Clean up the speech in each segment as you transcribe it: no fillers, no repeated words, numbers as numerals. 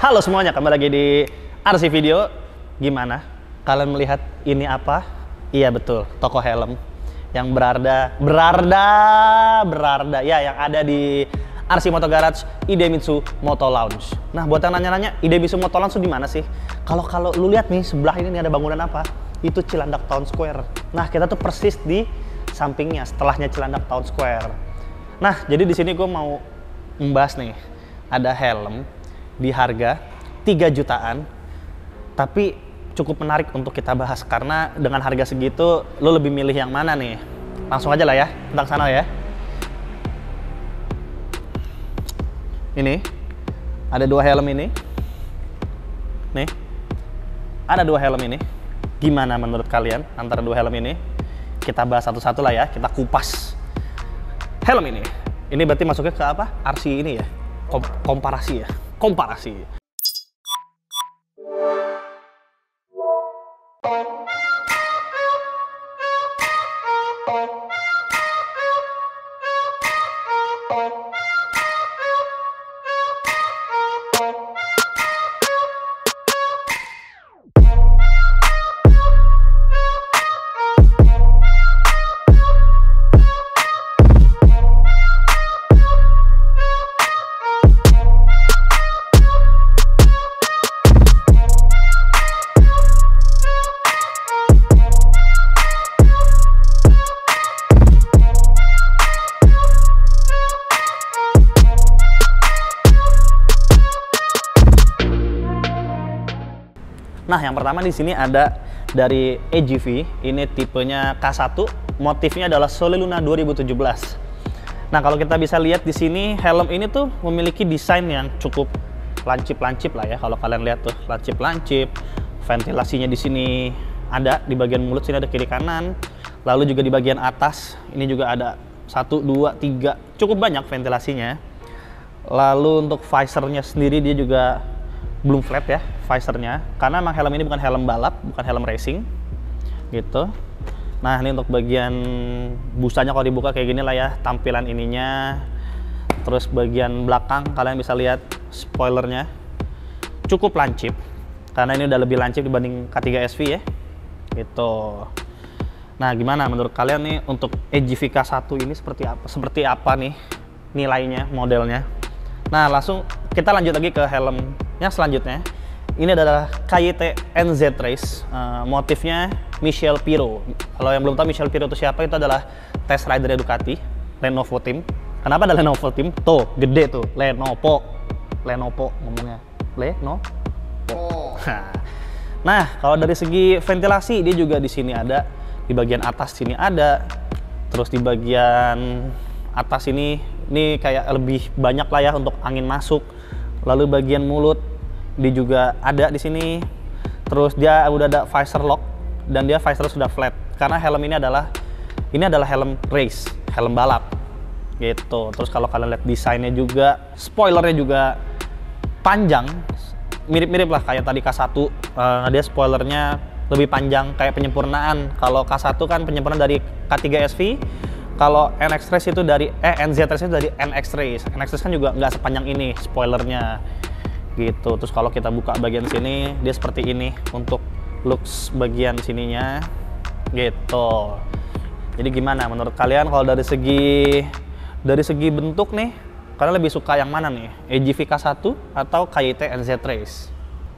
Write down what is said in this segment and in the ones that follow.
Halo semuanya, kembali lagi di RC Video. Gimana? Kalian melihat ini apa? Iya betul, toko helm yang berada ya, yang ada di RC Moto Garage Idemitsu Moto Lounge. Nah, buat yang nanya-nanya, Idemitsu Moto Lounge itu di mana sih? Kalau lu lihat nih sebelah ini nih ada bangunan apa? Itu Cilandak Town Square. Nah, kita tuh persis di sampingnya, setelahnya Cilandak Town Square. Nah, jadi di sini gue mau membahas nih, ada helm di harga 3 jutaan, tapi cukup menarik untuk kita bahas karena dengan harga segitu lo lebih milih yang mana nih? Langsung aja lah ya, tentang sana ya. Ini ada 2 helm ini. Nih. Ada 2 helm ini. Gimana menurut kalian antara 2 helm ini? Kita bahas satu-satu lah ya, kita kupas. Helm ini. Ini berarti masuknya ke apa? RC ini ya. Komparasi ya. Komparasi. Nah, yang pertama di sini ada dari AGV, ini tipenya K1, motifnya adalah Sole Luna 2017. Nah, kalau kita bisa lihat di sini, helm ini tuh memiliki desain yang cukup lancip-lancip lah ya. Kalau kalian lihat tuh, lancip-lancip. Ventilasinya di sini ada, di bagian mulut sini ada kiri kanan. Lalu juga di bagian atas, ini juga ada 1, 2, 3, cukup banyak ventilasinya. Lalu untuk visornya sendiri dia juga belum flat ya visornya, karena emang helm ini bukan helm balap, bukan helm racing gitu. Nah, ini untuk bagian busanya kalau dibuka kayak gini lah ya tampilan ininya. Terus bagian belakang kalian bisa lihat spoilernya cukup lancip, karena ini udah lebih lancip dibanding K3 SV ya gitu. Nah, gimana menurut kalian nih untuk AGV K1 ini seperti apa nih nilainya, modelnya? Nah, langsung kita lanjut lagi ke helm yang selanjutnya. Ini adalah KYT NZ Race, motifnya Michel Pirot. Kalau yang belum tahu Michel Pirot itu siapa, itu adalah test rider Ducati Lenovo Team. Kenapa ada Lenovo Team? Tuh, gede tuh, Lenovo ngomongnya, Lenovo. Nah, kalau dari segi ventilasi dia juga di sini ada, di bagian atas sini ada, terus di bagian atas ini kayak lebih banyak lah ya untuk angin masuk. Lalu bagian mulut dia juga ada di sini. Terus dia udah ada visor lock dan dia visor sudah flat karena helm ini adalah helm race, helm balap gitu. Terus kalau kalian lihat desainnya juga, spoilernya juga panjang, mirip-mirip lah kayak tadi K1. Dia spoilernya lebih panjang kayak penyempurnaan. Kalau K1 kan penyempurnaan dari K3 SV. Kalau NX Race itu dari NZ Race itu dari NX Race. NX Race kan juga nggak sepanjang ini spoilernya gitu. Terus kalau kita buka bagian sini dia seperti ini untuk looks bagian sininya gitu. Jadi gimana menurut kalian kalau dari segi bentuk nih, kalian lebih suka yang mana nih? AGV K1 atau KYT NZ Race?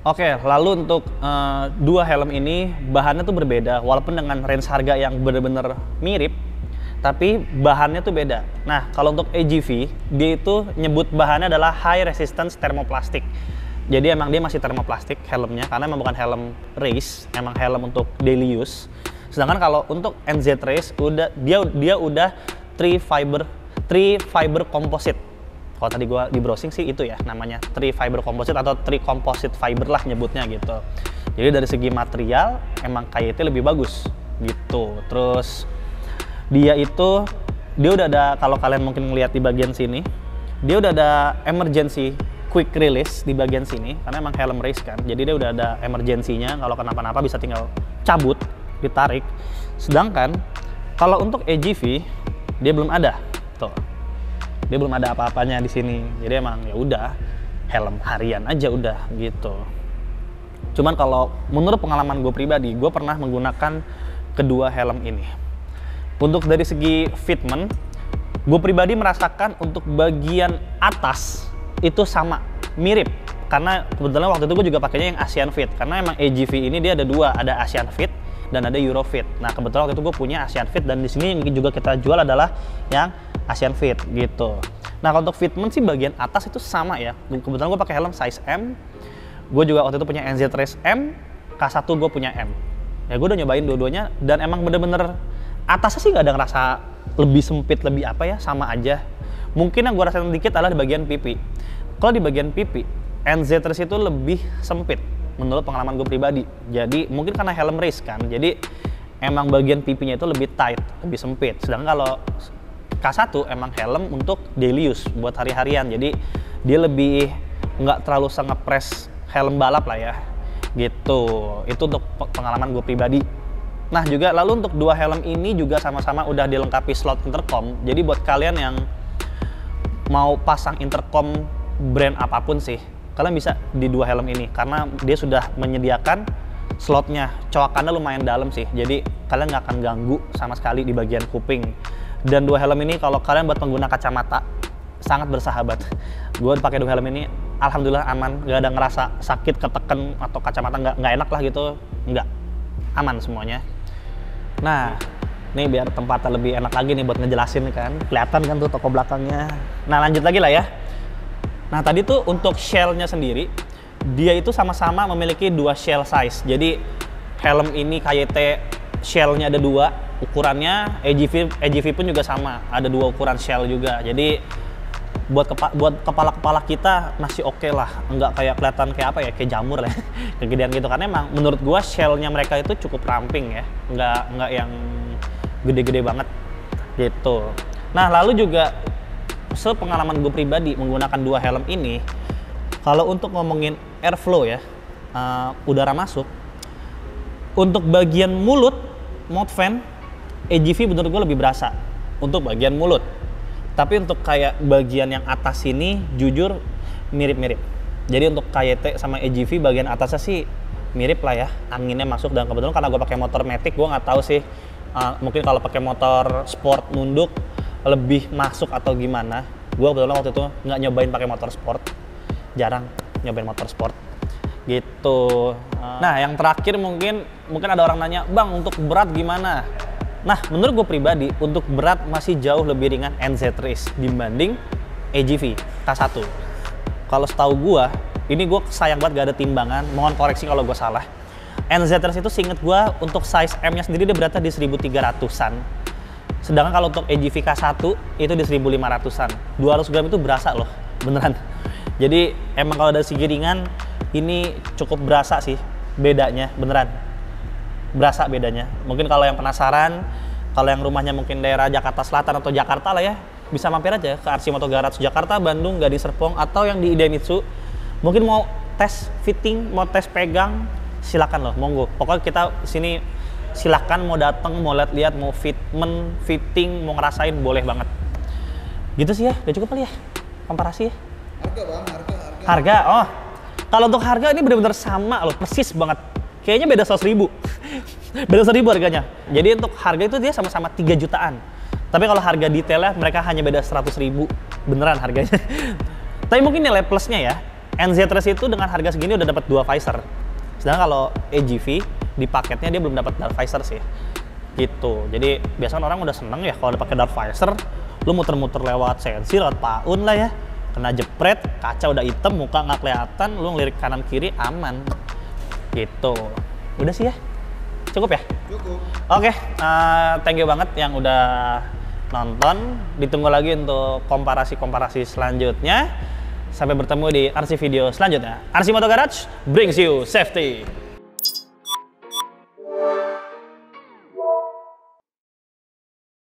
Oke, lalu untuk 2 helm ini bahannya tuh berbeda walaupun dengan range harga yang bener-bener mirip, tapi bahannya tuh beda. Nah, kalau untuk AGV, dia itu nyebut bahannya adalah high resistance thermoplastic. Jadi emang dia masih thermoplastic helmnya, karena emang bukan helm race, emang helm untuk daily use. Sedangkan kalau untuk NZ Race, dia udah 3 fiber composite. Kalau tadi gua di browsing sih itu ya, namanya 3 fiber composite atau 3 composite fiber lah nyebutnya gitu. Jadi dari segi material, emang KYT lebih bagus gitu. Terus dia udah ada, kalau kalian mungkin ngeliat di bagian sini, dia udah ada emergency quick release di bagian sini karena emang helm race kan. Jadi dia udah ada emergensinya, kalau kenapa-napa bisa tinggal cabut, ditarik. Sedangkan kalau untuk AGV dia belum ada. Tuh. Dia belum ada apa-apanya di sini. Jadi emang ya udah helm harian aja udah gitu. Cuman kalau menurut pengalaman gue pribadi, gue pernah menggunakan kedua helm ini. Untuk dari segi fitment, gue pribadi merasakan untuk bagian atas itu sama, mirip. Karena kebetulan waktu itu gue juga pakainya yang Asian Fit. Karena emang AGV ini dia ada dua, ada Asian Fit dan ada Eurofit. Nah kebetulan waktu itu gue punya Asian Fit dan di sini yang juga kita jual adalah yang Asian Fit gitu. Nah untuk fitment sih bagian atas itu sama ya. Kebetulan gue pakai helm size M. Gue juga waktu itu punya NZ Race M, K1 gue punya M. Ya gue udah nyobain dua-duanya dan emang bener-bener atasnya sih gak ada ngerasa lebih sempit, lebih apa ya, sama aja. Mungkin yang gue rasain dikit adalah di bagian pipi. Kalau di bagian pipi, NZ Race itu lebih sempit menurut pengalaman gue pribadi. Jadi mungkin karena helm race kan, jadi emang bagian pipinya itu lebih tight, lebih sempit. Sedangkan kalau K1 emang helm untuk daily use, buat hari-harian. Jadi dia lebih nggak terlalu nge-press helm balap lah ya, gitu. Itu untuk pengalaman gue pribadi. Nah juga lalu untuk dua helm ini juga sama-sama udah dilengkapi slot intercom. Jadi buat kalian yang mau pasang intercom brand apapun sih, kalian bisa di dua helm ini karena dia sudah menyediakan slotnya. Coakannya lumayan dalam sih, jadi kalian nggak akan ganggu sama sekali di bagian kuping. Dan dua helm ini kalau kalian buat pengguna kacamata sangat bersahabat. Gue pakai dua helm ini, alhamdulillah aman, nggak ada ngerasa sakit, keteken atau kacamata nggak enak lah gitu, nggak, aman semuanya. Nah, nih biar tempatnya lebih enak lagi nih buat ngejelasin kan, kelihatan kan tuh toko belakangnya. Nah lanjut lagi lah ya. Nah tadi tuh untuk shell-nya sendiri, dia itu sama-sama memiliki dua shell size. Jadi helm ini KYT shell-nya ada dua, ukurannya AGV pun juga sama, ada dua ukuran shell juga. Jadi buat kepala-kepala kita masih oke lah, nggak kayak kelihatan kayak apa ya, kayak jamur lah, kegedean gitu. Karena emang menurut gua shell-nya mereka itu cukup ramping ya, nggak yang gede-gede banget gitu. Nah lalu juga sepengalaman gue pribadi menggunakan dua helm ini, kalau untuk ngomongin airflow ya, udara masuk, untuk bagian mulut mouth fan AGV menurut gue lebih berasa untuk bagian mulut. Tapi untuk kayak bagian yang atas ini jujur mirip-mirip. Jadi untuk KYT sama AGV bagian atasnya sih mirip lah ya, anginnya masuk. Dan kebetulan karena gue pakai motor matic, gue nggak tahu sih mungkin kalau pakai motor sport nunduk lebih masuk atau gimana. Gue kebetulan waktu itu nggak nyobain pakai motor sport, jarang nyobain motor sport gitu. Nah yang terakhir mungkin ada orang nanya, bang untuk berat gimana? Nah menurut gue pribadi untuk berat masih jauh lebih ringan NZ Race dibanding AGV K1. Kalau setahu gue, ini gue sayang banget gak ada timbangan, mohon koreksi kalau gue salah. NZ Race itu seinget gue untuk size M nya sendiri dia berada di 1300-an. Sedangkan kalau untuk AGV K1 itu di 1500-an. 200 gram itu berasa loh, beneran. Jadi emang kalau dari segi ringan ini cukup berasa sih bedanya, beneran. Berasa bedanya. Mungkin kalau yang penasaran, kalau yang rumahnya mungkin daerah Jakarta Selatan atau Jakarta lah ya, bisa mampir aja ke RC Moto Garage Jakarta, Bandung, Gading Serpong, atau yang di Idemitsu. Mungkin mau tes fitting, mau tes pegang, silakan loh, monggo. Pokoknya kita sini silakan mau datang, mau lihat-lihat, mau fitting, mau ngerasain, boleh banget. Gitu sih ya, udah cukup kali ya komparasi ya. Harga bang, harga. Oh, kalau untuk harga ini benar-benar sama loh, persis banget. Kayaknya beda 100.000. Beda 100.000 harganya. Jadi untuk harga itu dia sama-sama 3 jutaan. Tapi kalau harga detailnya mereka hanya beda 100.000. Beneran harganya. Tapi mungkin nilai plusnya ya, NZ Race itu dengan harga segini udah dapat 2 visor. Sedangkan kalau AGV di paketnya dia belum dapat dark visor sih. Gitu. Jadi biasanya orang udah seneng ya kalau udah pakai dark visor, lu muter-muter lewat sensi, lewat paun lah ya. Kena jepret, kaca udah hitam, muka nggak kelihatan, lu ngelirik kanan kiri aman. Gitu. Udah sih ya? Cukup ya? Cukup. Oke, thank you banget yang udah nonton. Ditunggu lagi untuk komparasi-komparasi selanjutnya. Sampai bertemu di RC video selanjutnya. RC Moto Garage brings you safety.